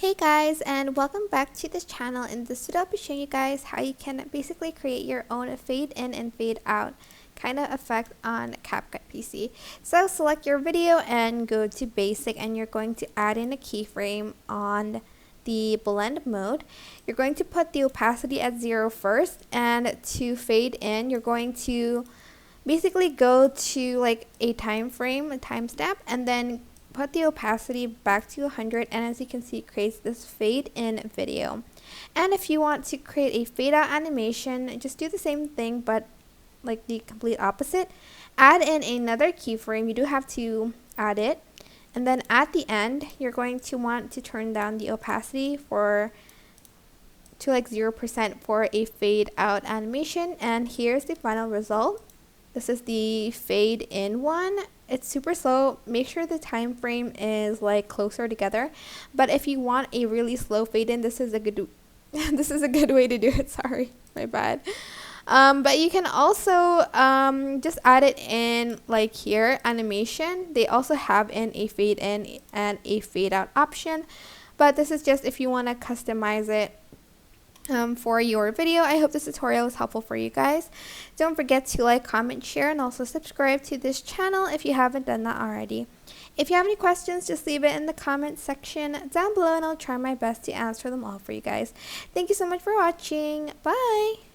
Hey guys, and welcome back to this channel. In this video I'll be showing you guys how you can basically create your own fade in and fade out kind of effect on CapCut PC. So select your video and go to basic, and you're going to add in a keyframe on the blend mode. You're going to put the opacity at 0 first, and to fade in you're going to basically go to like a time frame, a timestamp, and then put the opacity back to 100, and as you can see, it creates this fade in video. And if you want to create a fade out animation, just do the same thing but like the complete opposite. Add in another keyframe. You do have to add it, and then at the end you're going to want to turn down the opacity to like 0% for a fade out animation. And here's the final result. This is the fade in one. It's super slow. Make sure the time frame is like closer together. But if you want a really slow fade in, this is a good way to do it. Sorry, my bad. But you can also just add it in like here, animation. They also have in a fade in and a fade out option. But this is just if you want to customize it for your video. I hope this tutorial was helpful for you guys. Don't forget to like, comment, share, and also subscribe to this channel if you haven't done that already. If you have any questions, just leave it in the comment section down below, and I'll try my best to answer them all for you guys. Thank you so much for watching. Bye!